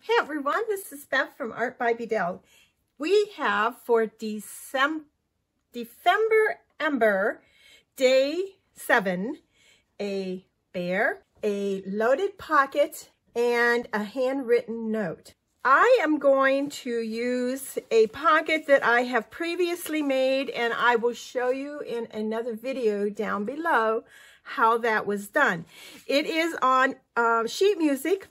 Hey everyone, this is Beth from Art by Bedell. We have for December Ember Day 7 a bear, a loaded pocket, and a handwritten note. I am going to use a pocket that I have previously made, and I will show you in another video down below how that was done. It is on sheet music.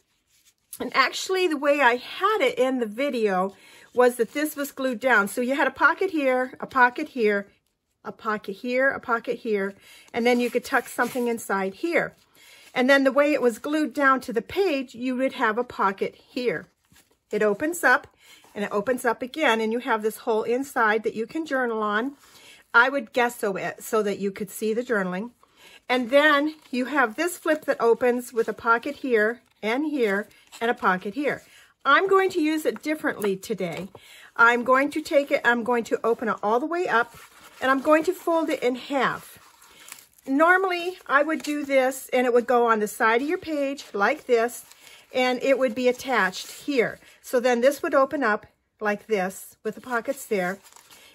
And actually, the way I had it in the video was that this was glued down. So you had a pocket here, a pocket here, a pocket here, a pocket here, and then you could tuck something inside here. And then the way it was glued down to the page, you would have a pocket here. It opens up, and it opens up again, and you have this hole inside that you can journal on. I would gesso it so that you could see the journaling. And then you have this flip that opens with a pocket here, and a pocket here. I'm going to use it differently today. I'm going to take it, I'm going to open it all the way up, and I'm going to fold it in half. Normally, I would do this, and it would go on the side of your page like this, and it would be attached here. So then this would open up like this with the pockets there,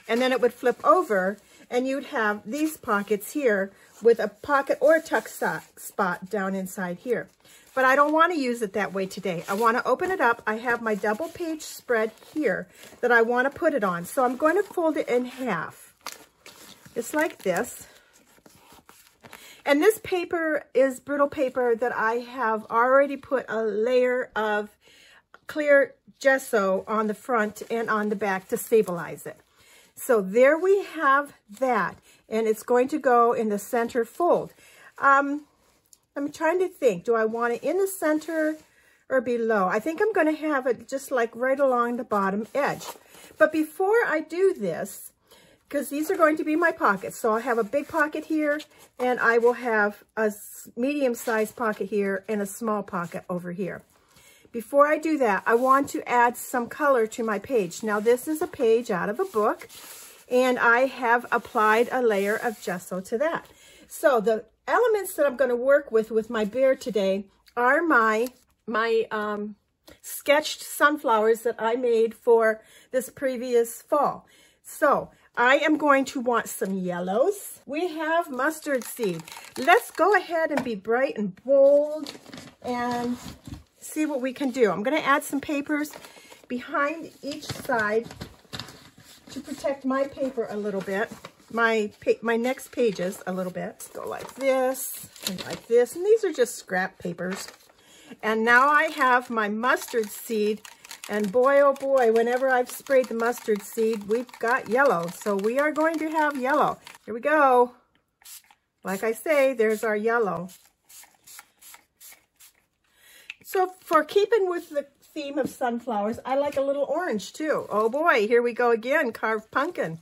and then it would flip over, and you'd have these pockets here with a pocket or a tuck spot down inside here. But I don't want to use it that way today. I want to open it up. I have my double page spread here that I want to put it on. So I'm going to fold it in half, just like this. And this paper is brittle paper that I have already put a layer of clear gesso on the front and on the back to stabilize it. So there we have that, and it's going to go in the center fold. I'm trying to think, do I want it in the center or below? I think I'm going to have it just like right along the bottom edge. But before I do this, because these are going to be my pockets, so I'll have a big pocket here, and I will have a medium-sized pocket here and a small pocket over here. Before I do that, I want to add some color to my page. Now, this is a page out of a book, and I have applied a layer of gesso to that. So the elements that I'm going to work with my bear today are my sketched sunflowers that I made for this previous fall. So I am going to want some yellows. We have mustard seed. Let's go ahead and be bright and bold and see what we can do. I'm going to add some papers behind each side to protect my paper a little bit. My next pages a little bit. Let's go like this and like this. And these are just scrap papers. And now I have my mustard seed. And boy, oh boy, whenever I've sprayed the mustard seed, we've got yellow. So we are going to have yellow. Here we go. Like I say, there's our yellow. So for keeping with the theme of sunflowers, I like a little orange too. Oh boy, here we go again, carved pumpkin.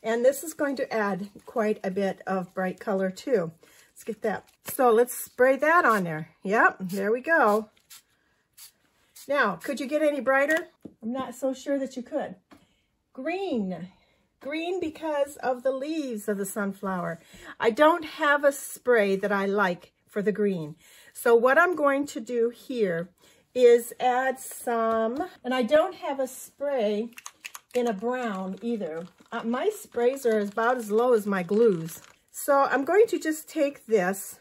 And this is going to add quite a bit of bright color too. Let's get that. So let's spray that on there. Yep, there we go. Now, could you get any brighter? I'm not so sure that you could. Green. Green because of the leaves of the sunflower. I don't have a spray that I like for the green. So what I'm going to do here is add some, and I don't have a spray in a brown either. My sprays are about as low as my glues. So I'm going to just take this,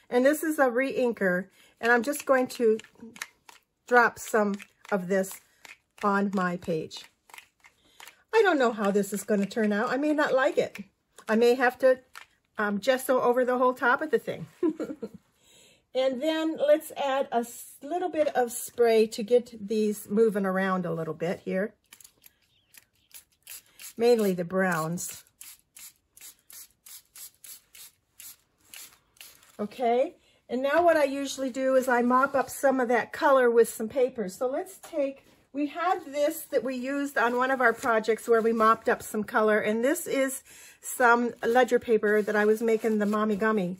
and this is a re-inker, and I'm just going to drop some of this on my page. I don't know how this is going to turn out. I may not like it. I may have to gesso over the whole top of the thing. And then let's add a little bit of spray to get these moving around a little bit here. Mainly the browns. Okay, and now what I usually do is I mop up some of that color with some paper. So let's take, we had this that we used on one of our projects where we mopped up some color, and this is some ledger paper that I was making the Mommy Gummy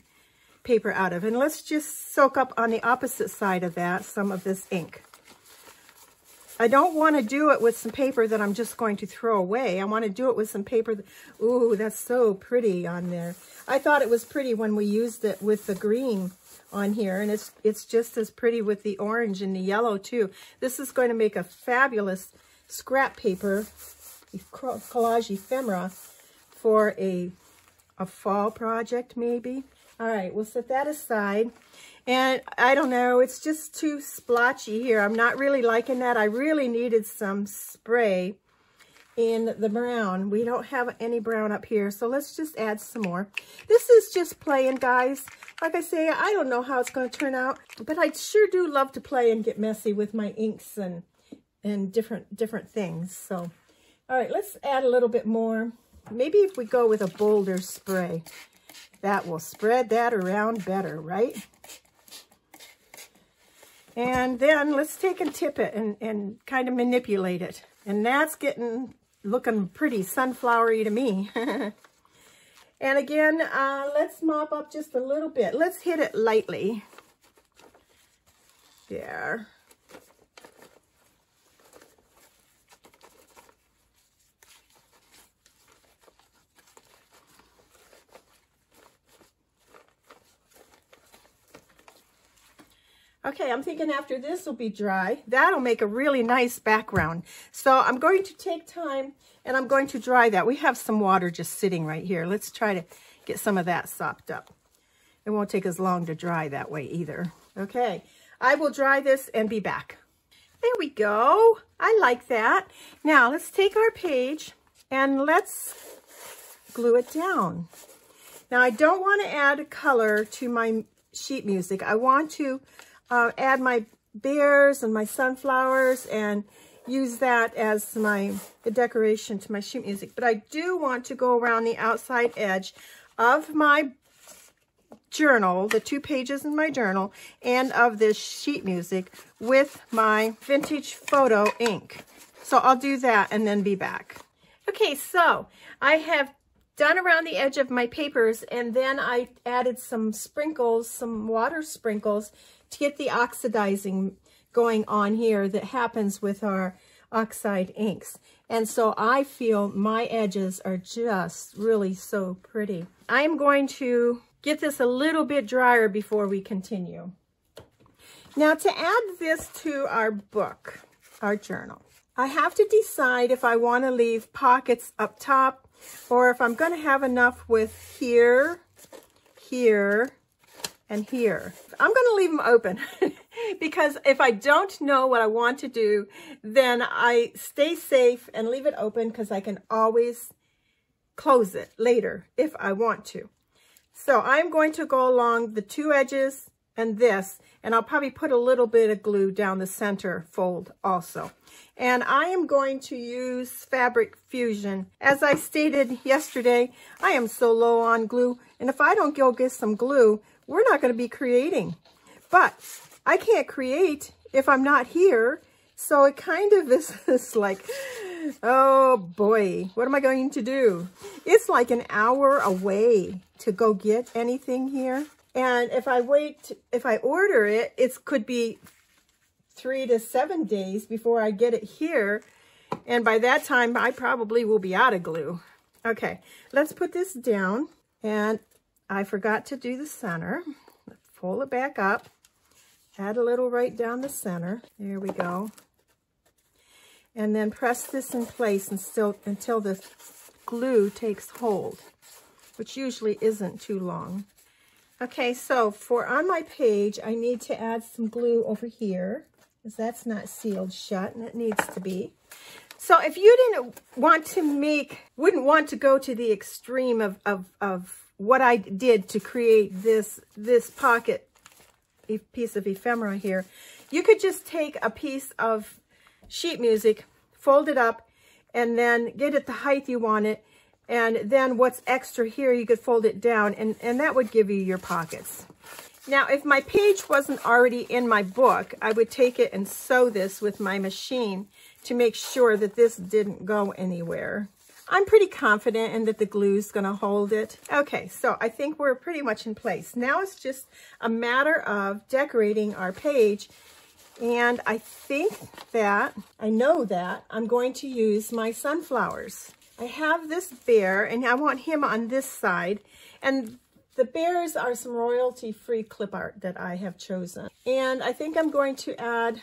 paper out of. And let's just soak up on the opposite side of that some of this ink. I don't want to do it with some paper that I'm just going to throw away. I want to do it with some paper. Ooh, that's so pretty on there. I thought it was pretty when we used it with the green on here, and it's just as pretty with the orange and the yellow too. This is going to make a fabulous scrap paper, collage ephemera for a fall project maybe. All right, we'll set that aside. And I don't know, it's just too splotchy here. I'm not really liking that. I really needed some spray in the brown. We don't have any brown up here, so let's just add some more. This is just playing, guys. Like I say, I don't know how it's going to turn out, but I sure do love to play and get messy with my inks and different things. So, all right, let's add a little bit more. Maybe if we go with a bolder spray, that will spread that around better, right? And then let's take and tip it and kind of manipulate it. And that's looking pretty sunflowery to me. And again, let's mop up just a little bit. Let's hit it lightly. There. Okay, I'm thinking after this will be dry, that'll make a really nice background. So I'm going to take time and I'm going to dry that. We have some water just sitting right here. Let's try to get some of that sopped up. It won't take as long to dry that way either. Okay, I will dry this and be back. There we go. I like that. Now let's take our page and let's glue it down. Now I don't want to add a color to my sheet music. I want to add my bears and my sunflowers and use that as my decoration to my sheet music. But I do want to go around the outside edge of my journal, the 2 pages in my journal, and of this sheet music with my vintage photo ink. So I'll do that and then be back. Okay, so I have done around the edge of my papers, and then I added some sprinkles, some water sprinkles, to get the oxidizing going on here that happens with our oxide inks. And so I feel my edges are just really so pretty. I'm going to get this a little bit drier before we continue. Now to add this to our book, our journal, I have to decide if I want to leave pockets up top or if I'm going to have enough with here, here, and here. I'm going to leave them open because if I don't know what I want to do, then I stay safe and leave it open because I can always close it later if I want to. So I'm going to go along the 2 edges and this, and I'll probably put a little bit of glue down the center fold also. And I am going to use Fabric Fusion. As I stated yesterday, I am so low on glue, and if I don't go get some glue, we're not going to be creating. But I can't create if I'm not here, so it kind of is like, oh boy, what am I going to do? It's like an hour away to go get anything here. And if I order it, it could be 3 to 7 days before I get it here. And by that time, I probably will be out of glue. Okay, let's put this down. And I forgot to do the center. Let's fold it back up. Add a little right down the center. There we go. And then press this in place until the glue takes hold, which usually isn't too long. Okay, so on my page, I need to add some glue over here, because that's not sealed shut, and it needs to be. So if you wouldn't want to go to the extreme of what I did to create this pocket piece of ephemera here, you could just take a piece of sheet music, fold it up, and then get it the height you want it. And then what's extra here, you could fold it down, and that would give you your pockets. Now, if my page wasn't already in my book, I would take it and sew this with my machine to make sure that this didn't go anywhere. I'm pretty confident in that the glue's going to hold it. Okay, so I think we're pretty much in place. Now it's just a matter of decorating our page And I know that I'm going to use my sunflowers. I have this bear, and I want him on this side. And the bears are some royalty-free clip art that I have chosen. And I think I'm going to add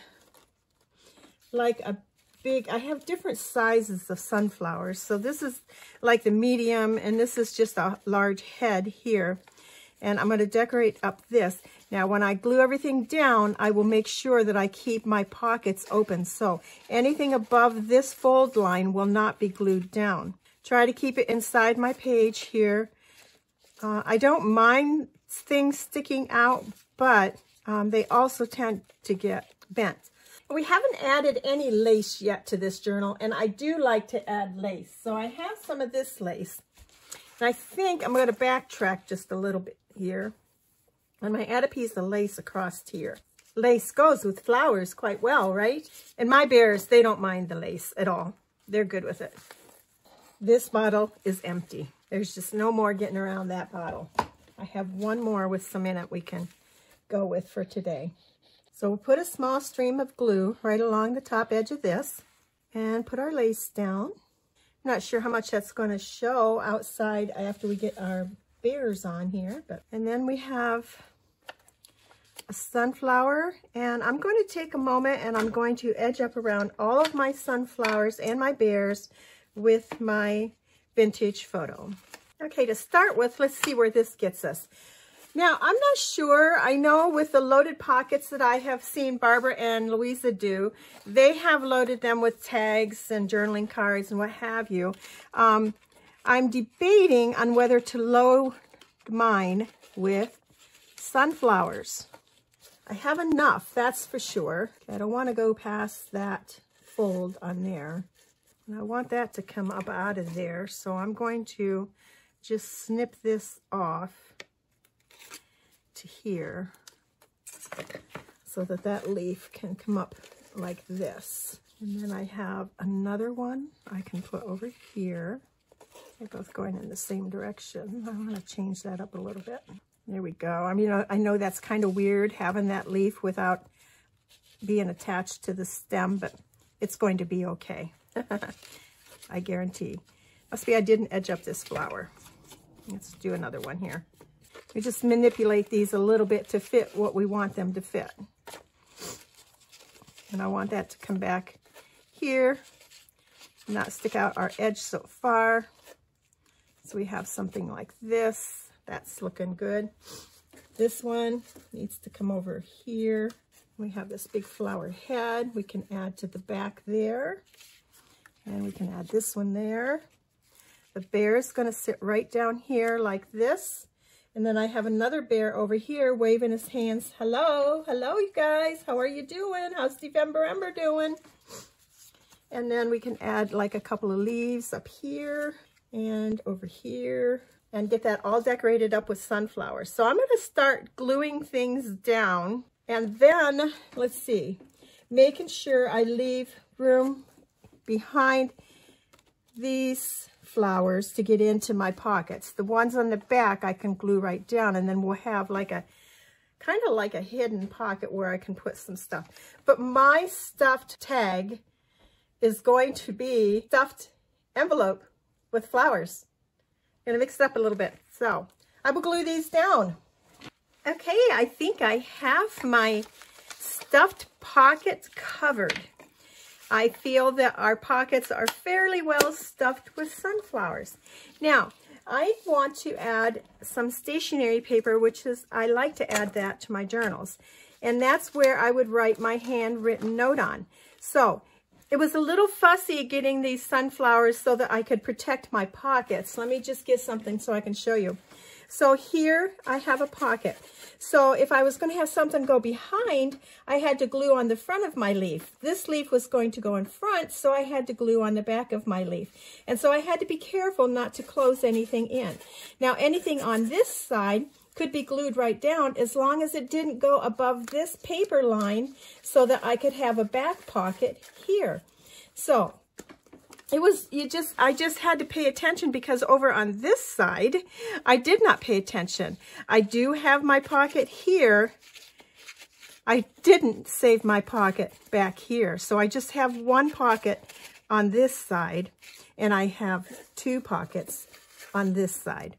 like a big, I have different sizes of sunflowers. So this is like the medium, and this is just a large head here. And I'm going to decorate up this. Now, when I glue everything down, I will make sure that I keep my pockets open. So anything above this fold line will not be glued down. Try to keep it inside my page here. I don't mind things sticking out, but they also tend to get bent. We haven't added any lace yet to this journal, and I do like to add lace. So I have some of this lace. And I think I'm going to backtrack just a little bit here. I'm going to add a piece of lace across here. Lace goes with flowers quite well, right? And my bears, they don't mind the lace at all. They're good with it. This bottle is empty. There's just no more getting around that bottle. I have one more with some in it we can go with for today. So we'll put a small stream of glue right along the top edge of this and put our lace down. I'm not sure how much that's going to show outside after we get our bears on here. And then we have a sunflower, and I'm going to take a moment and I'm going to edge up around all of my sunflowers and my bears with my vintage photo. Okay, to start with, let's see where this gets us. Now, I'm not sure. I know with the loaded pockets that I have seen Barbara and Louisa do, they have loaded them with tags and journaling cards and what have you. I'm debating on whether to load mine with sunflowers. I have enough, that's for sure. I don't want to go past that fold on there. And I want that to come up out of there, so I'm going to just snip this off to here so that that leaf can come up like this. And then I have another one I can put over here. They're both going in the same direction. I want to change that up a little bit. There we go. I mean, I know that's kind of weird having that leaf without being attached to the stem, but it's going to be okay. I guarantee. Must be I didn't edge up this flower. Let's do another one here. We just manipulate these a little bit to fit what we want them to fit. And I want that to come back here, not stick out our edge so far. So we have something like this. That's looking good. This one needs to come over here. We have this big flower head we can add to the back there. And we can add this one there. The bear is going to sit right down here like this. And then I have another bear over here waving his hands. Hello, hello you guys. How are you doing? How's December Ember doing? And then we can add like a couple of leaves up here and over here and get that all decorated up with sunflowers. So I'm going to start gluing things down, and then let's see, making sure I leave room behind these flowers to get into my pockets. The ones on the back I can glue right down, and then we'll have like a kind of like a hidden pocket where I can put some stuff. But my stuffed tag is going to be stuffed envelope with flowers. I'm gonna mix it up a little bit. So I will glue these down. Okay, I think I have my stuffed pockets covered. I feel that our pockets are fairly well stuffed with sunflowers. Now, I want to add some stationery paper, which is, I like to add that to my journals. And that's where I would write my handwritten note on. So, it was a little fussy getting these sunflowers so that I could protect my pockets. Let me just get something so I can show you. So here I have a pocket. So if I was going to have something go behind, I had to glue on the front of my leaf. This leaf was going to go in front, so I had to glue on the back of my leaf. And so I had to be careful not to close anything in. Now anything on this side could be glued right down as long as it didn't go above this paper line so that I could have a back pocket here. So it was, I just had to pay attention because over on this side, I did not pay attention. I do have my pocket here I didn't save my pocket back here, so I just have one pocket on this side, and I have 2 pockets on this side.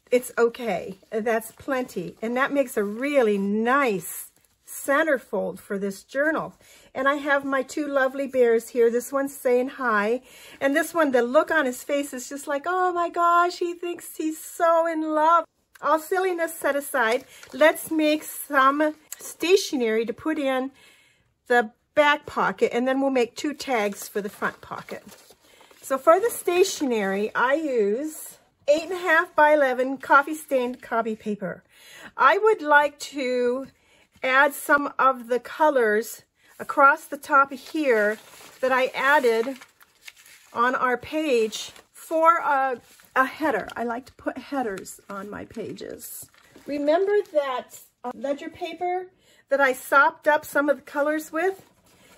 It's okay. That's plenty, and that makes a really nice centerfold for this journal. And I have my 2 lovely bears here. This one's saying hi, and this one, the look on his face is just like, oh my gosh, he thinks he's so in love. All silliness set aside, let's make some stationery to put in the back pocket, and then we'll make 2 tags for the front pocket. So for the stationery, I use 8.5 by 11 coffee stained copy paper. I would like to add some of the colors across the top here that I added on our page for a header. I like to put headers on my pages. Remember that ledger paper that I sopped up some of the colors with?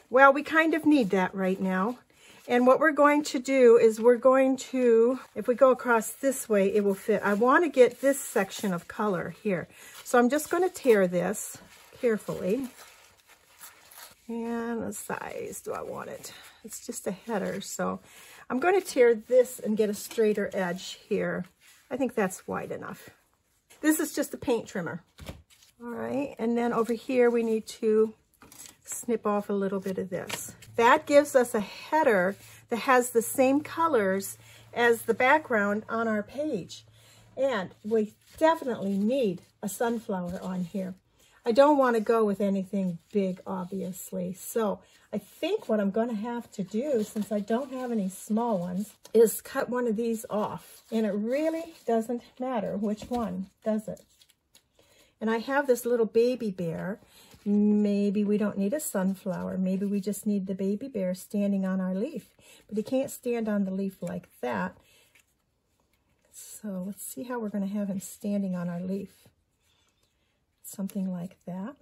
Well, we kind of need that right now. And what we're going to do is we're going to, if we go across this way, it will fit. I want to get this section of color here. So I'm just going to tear this carefully. And the size, do I want it? It's just a header, so I'm going to tear this and get a straighter edge here. I think that's wide enough. This is just a paint trimmer. All right, and then over here we need to snip off a little bit of this. That gives us a header that has the same colors as the background on our page. And we definitely need a sunflower on here. I don't want to go with anything big, obviously. So I think what I'm going to have to do, since I don't have any small ones, is cut one of these off. And it really doesn't matter which one, does it? And I have this little baby bear. Maybe we don't need a sunflower. Maybe we just need the baby bear standing on our leaf. But he can't stand on the leaf like that. So let's see how we're going to have him standing on our leaf. Something like that.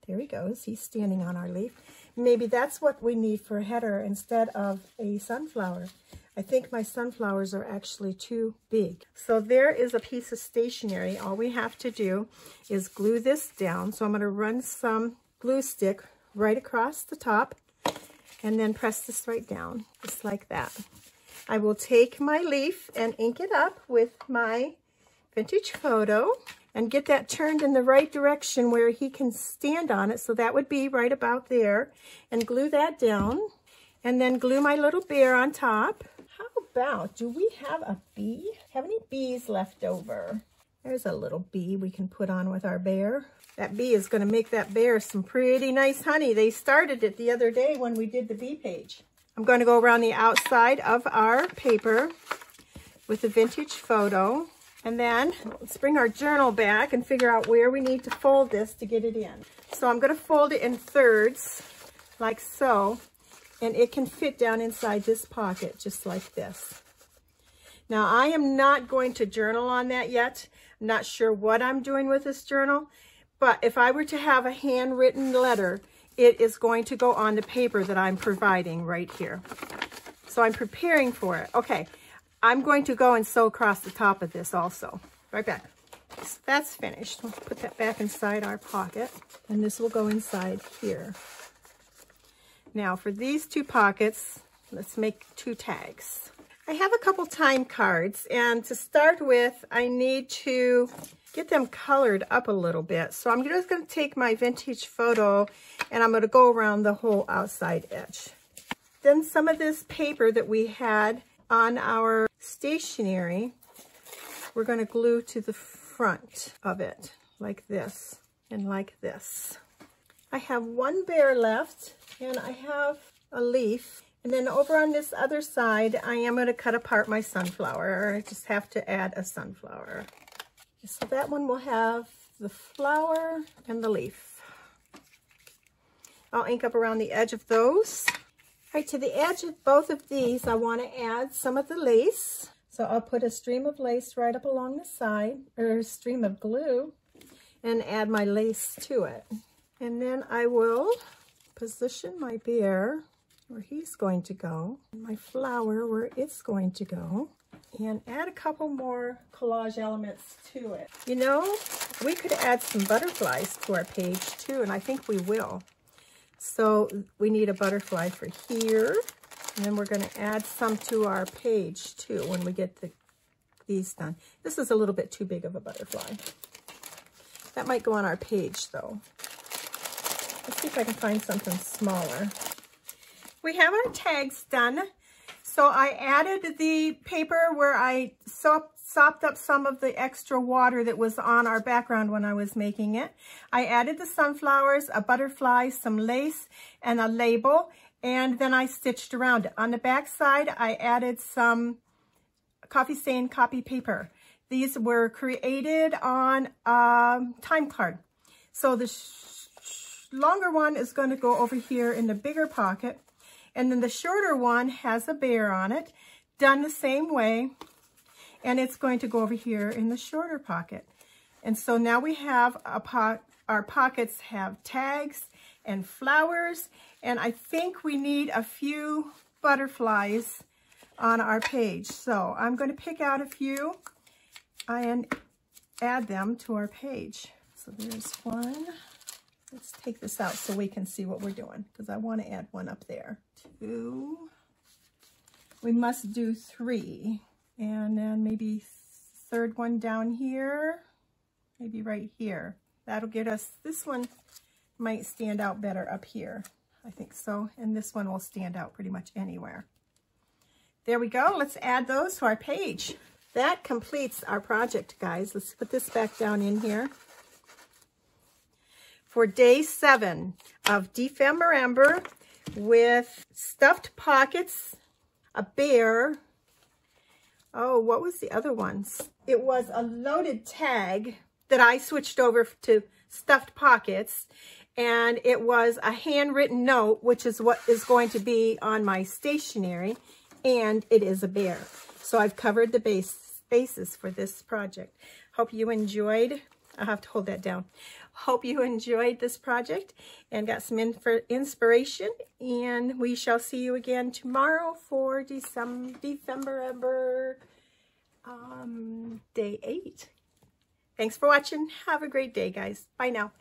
There he goes. He's standing on our leaf. Maybe that's what we need for a header instead of a sunflower. I think my sunflowers are actually too big. So there is a piece of stationery. All we have to do is glue this down. So I'm going to run some glue stick right across the top and then press this right down, just like that. I will take my leaf and ink it up with my vintage photo and get that turned in the right direction where he can stand on it. So that would be right about there, and glue that down, and then glue my little bear on top. How about, do we have a bee? Have any bees left over? There's a little bee we can put on with our bear. That bee is going to make that bear some pretty nice honey. They started it the other day when we did the bee page. I'm going to go around the outside of our paper with the vintage photo. And then let's bring our journal back and figure out where we need to fold this to get it in. So I'm going to fold it in thirds, like so, and it can fit down inside this pocket, just like this. Now, I am not going to journal on that yet. I'm not sure what I'm doing with this journal, but if I were to have a handwritten letter, it is going to go on the paper that I'm providing right here. So I'm preparing for it. Okay. I'm going to go and sew across the top of this also. Right back. So that's finished. We'll put that back inside our pocket, and this will go inside here. Now for these 2 pockets, let's make 2 tags. I have a couple time cards, and to start with, I need to get them colored up a little bit. So I'm just going to take my vintage photo, and I'm going to go around the whole outside edge. Then some of this paper that we had on our stationery, we're going to glue to the front of it like this and like this. I have one bear left, and I have a leaf, and then over on this other side I am going to cut apart my sunflower. I just have to add a sunflower. So that one will have the flower and the leaf. I'll ink up around the edge of those. Right, to the edge of both of these, I want to add some of the lace. So I'll put a stream of lace right up along the side, or a stream of glue, and add my lace to it. And then I will position my bear where he's going to go, my flower where it's going to go. and add a couple more collage elements to it. You know, we could add some butterflies to our page too, and I think we will. So we need a butterfly for here, and then we're going to add some to our page too when we get these done. This is a little bit too big of a butterfly. That might go on our page though. Let's see if I can find something smaller. We have our tags done. So I added the paper where I sopped up some of the extra water that was on our background when I was making it. I added the sunflowers, a butterfly, some lace, and a label, and then I stitched around it. On the back side, I added some coffee stain copy paper. These were created on a time card. So the longer one is going to go over here in the bigger pocket. And then the shorter one has a bear on it, done the same way. And it's going to go over here in the shorter pocket. And so now we have our pockets have tags and flowers. And I think we need a few butterflies on our page. So I'm going to pick out a few and add them to our page. So there's one. Let's take this out so we can see what we're doing, because I want to add one up there. 2. We must do 3. And then maybe third one down here, maybe right here. That'll get us, this one might stand out better up here. I think so. And this one will stand out pretty much anywhere. There we go. Let's add those to our page. That completes our project, guys. Let's put this back down in here. For day 7 of Defember with stuffed pockets, a bear. Oh, what was the other ones? It was a loaded tag that I switched over to stuffed pockets, and it was a handwritten note, which is what is going to be on my stationery, and it is a bear. So I've covered the bases for this project. Hope you enjoyed. I'll have to hold that down. Hope you enjoyed this project and got some inspiration. And we shall see you again tomorrow for Defember day 8. Thanks for watching. Have a great day, guys. Bye now.